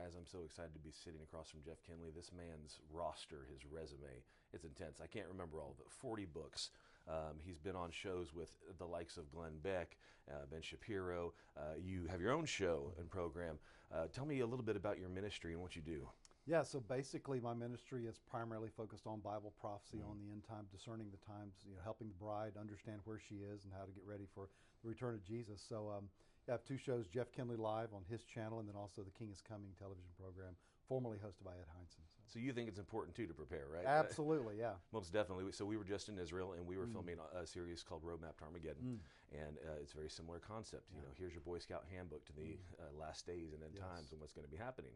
guys, I'm so excited to be sitting across from Jeff Kinley. This man's roster, his resume, it's intense. I can't remember all of it. 40 books. He's been on shows with the likes of Glenn Beck, Ben Shapiro. You have your own show and program. Tell me a little bit about your ministry and what you do. Yeah, so basically my ministry is primarily focused on Bible prophecy, on the end time, discerning the times, helping the bride understand where she is and how to get ready for the return of Jesus. So I have two shows, Jeff Kinley Live on his channel, and then also the King is Coming television program, formerly hosted by Ed Heinzen. So you think it's important too to prepare, right? Absolutely, yeah. Most definitely. So we were just in Israel, and we were filming a series called Roadmap to Armageddon, and it's a very similar concept. Here's your Boy Scout handbook to the last days and end times and what's going to be happening.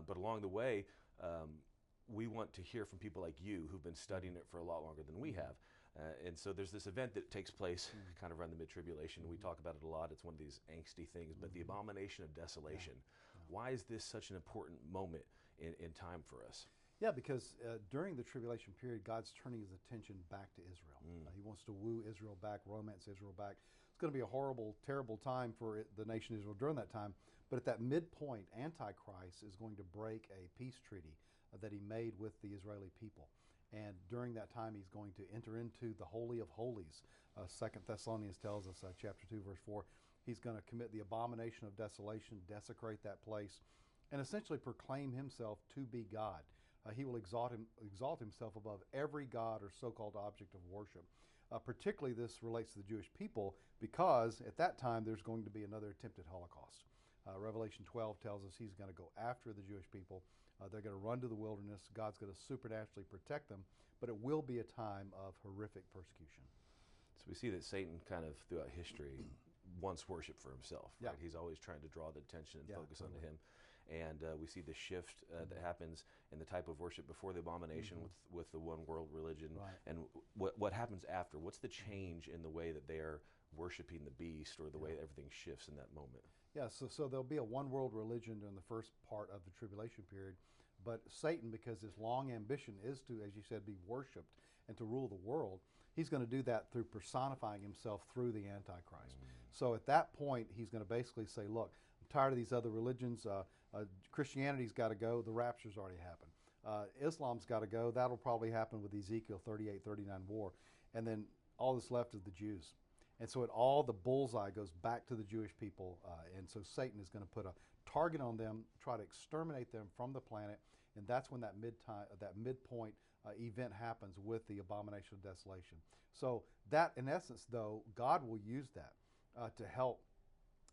But along the way, we want to hear from people like you who've been studying it for a lot longer than we have. And so there's this event that takes place kind of around the mid-tribulation. We talk about it a lot. It's one of these angsty things, but the Abomination of Desolation. Why is this such an important moment in time for us? Yeah, because during the tribulation period, God's turning his attention back to Israel. He wants to woo Israel back, romance Israel back. It's going to be a horrible, terrible time for the nation Israel during that time. But at that midpoint, Antichrist is going to break a peace treaty that he made with the Israeli people. And during that time, he's going to enter into the Holy of Holies. 2 Thessalonians tells us, chapter 2, verse 4, he's going to commit the abomination of desolation, desecrate that place, and essentially proclaim himself to be God. He will exalt himself above every god or so-called object of worship. Particularly this relates to the Jewish people because at that time there's going to be another attempted Holocaust. Revelation 12 tells us he's going to go after the Jewish people. They're going to run to the wilderness. God's going to supernaturally protect them, but it will be a time of horrific persecution. So we see that Satan kind of throughout history wants worship for himself, right? He's always trying to draw the attention and focus onto him. And we see the shift that happens in the type of worship before the abomination with the one world religion. And what happens after? What's the change in the way that they are worshiping the beast or the way everything shifts in that moment? Yeah, so there'll be a one world religion during the first part of the tribulation period. But Satan, because his long ambition is to, as you said, be worshipped and to rule the world, he's going to do that through personifying himself through the Antichrist. So at that point, he's going to basically say, look, I'm tired of these other religions. Christianity's got to go. The rapture's already happened. Islam's got to go. That'll probably happen with Ezekiel 38-39 war. And then all that's left is the Jews. And so all the bullseye goes back to the Jewish people, and so Satan is going to put a target on them, try to exterminate them from the planet, and that's when that midpoint event happens with the Abomination of Desolation. So that, in essence, though, God will use that to help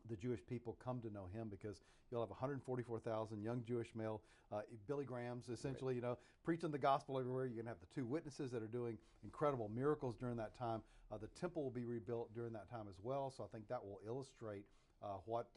the Jewish people come to know him, because you'll have 144,000 young Jewish male Billy Grahams, essentially, preaching the gospel everywhere. You're going to have the two witnesses that are doing incredible miracles during that time. The temple will be rebuilt during that time as well. So I think that will illustrate what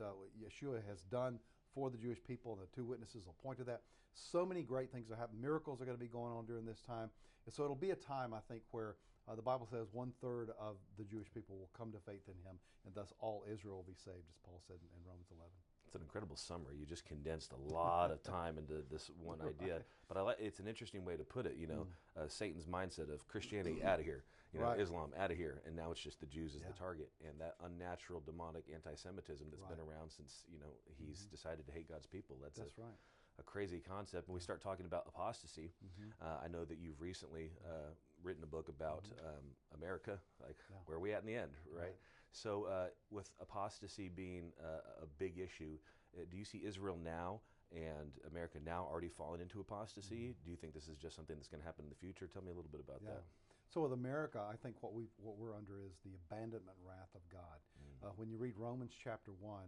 Yeshua has done for the Jewish people. The two witnesses will point to that. So many great things will happen. Miracles are going to be going on during this time. And so it'll be a time, I think, where the Bible says 1/3 of the Jewish people will come to faith in him, and thus all Israel will be saved, as Paul said in Romans 11. It's an incredible summary. You just condensed a lot of time into this one idea. But it's an interesting way to put it. Satan's mindset of Christianity out of here, Islam out of here, and now it's just the Jews as the target, and that unnatural, demonic anti-Semitism that's been around since he's decided to hate God's people. That's right. A crazy concept. When we start talking about apostasy, I know that you've recently written a book about America, where are we at in the end, right? So with apostasy being a big issue, do you see Israel now and America now already fallen into apostasy? Do you think this is just something that's going to happen in the future? Tell me a little bit about that. So with America, I think what we're under is the abandonment wrath of God. When you read Romans chapter 1,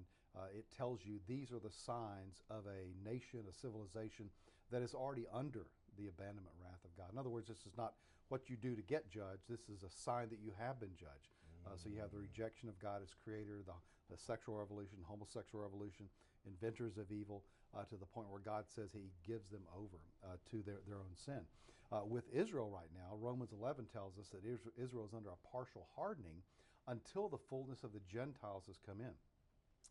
it tells you these are the signs of a nation, a civilization that is already under the abandonment wrath of God. In other words, this is not what you do to get judged. This is a sign that you have been judged. So you have the rejection of God as creator, the sexual revolution, homosexual revolution, inventors of evil, to the point where God says he gives them over to their own sin. With Israel right now, Romans 11 tells us that Israel is under a partial hardening until the fullness of the Gentiles has come in.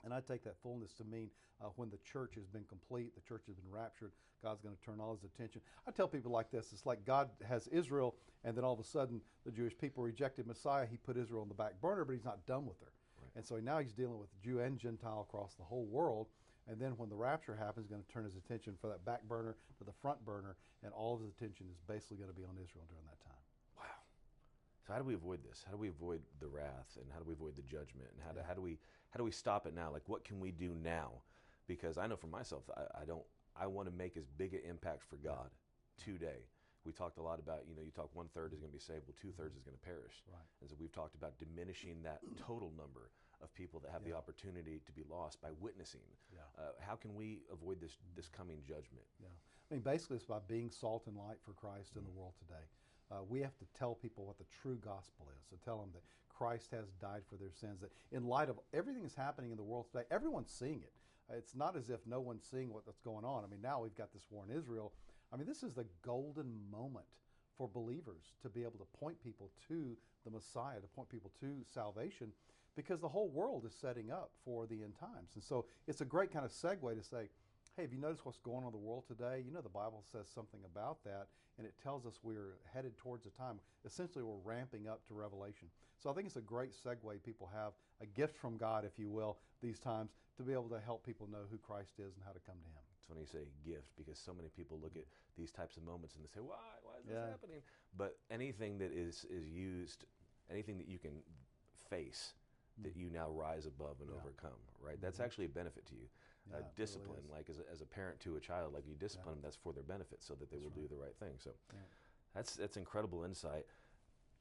And I take that fullness to mean when the church has been complete, the church has been raptured, God's going to turn all his attention. I tell people like this, it's like God has Israel, and then all of a sudden the Jewish people rejected Messiah. He put Israel on the back burner, but he's not done with her. Right. And so now he's dealing with Jew and Gentile across the whole world. And then when the rapture happens, he's going to turn his attention from that back burner to the front burner, and all of his attention is basically going to be on Israel during that time. Wow. So how do we avoid this? How do we avoid the wrath, and how do we avoid the judgment, and how do we stop it now? Like, what can we do now? Because I know for myself, I want to make as big an impact for God today. We talked a lot about, you talk 1/3 is going to be saved, well, 2/3 is going to perish. Right. And so we've talked about diminishing that total number of people that have the opportunity to be lost by witnessing. Yeah. How can we avoid this coming judgment? Yeah. I mean, basically, it's by being salt and light for Christ in the world today. We have to tell people what the true gospel is, to tell them that Christ has died for their sins, that in light of everything that's happening in the world today, everyone's seeing it. It's not as if no one's seeing what's going on. I mean, now we've got this war in Israel. I mean, this is the golden moment for believers to be able to point people to the Messiah, to point people to salvation, because the whole world is setting up for the end times. And so it's a great kind of segue to say, hey, have you noticed what's going on in the world today? The Bible says something about that, and it tells us we're headed towards a time. Essentially, we're ramping up to Revelation. So I think it's a great segue. People have a gift from God, if you will, these times, to be able to help people know who Christ is and how to come to him. It's funny you say gift, because so many people look at these types of moments and they say, why is this happening? But anything that is used, anything that you can face, that you now rise above and overcome, right? That's actually a benefit to you. Discipline, really, like as a parent to a child, like you discipline them, that's for their benefit, so that they will do the right thing. So that's incredible insight.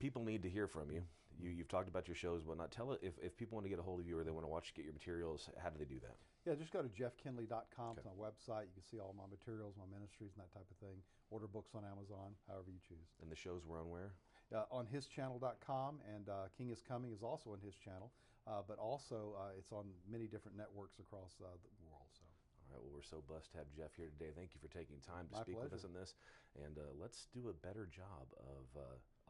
People need to hear from you. You've talked about your shows, whatnot. Tell it, if people want to get a hold of you or they want to get your materials, how do they do that? Yeah, just go to jeffkinley.com. It's my website. You can see all my materials, my ministries, and that type of thing. Order books on Amazon, however you choose. And the shows were on where? On hischannel.com, and King is Coming is also on his channel, but also it's on many different networks across the world. So. All right, well, we're so blessed to have Jeff here today. Thank you for taking time to speak with us on this, and let's do a better job of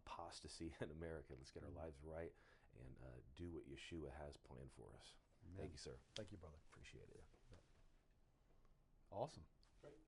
apostasy in America. Let's get our lives right and do what Yeshua has planned for us. Amen. Thank you, sir. Thank you, brother. Appreciate it. Awesome.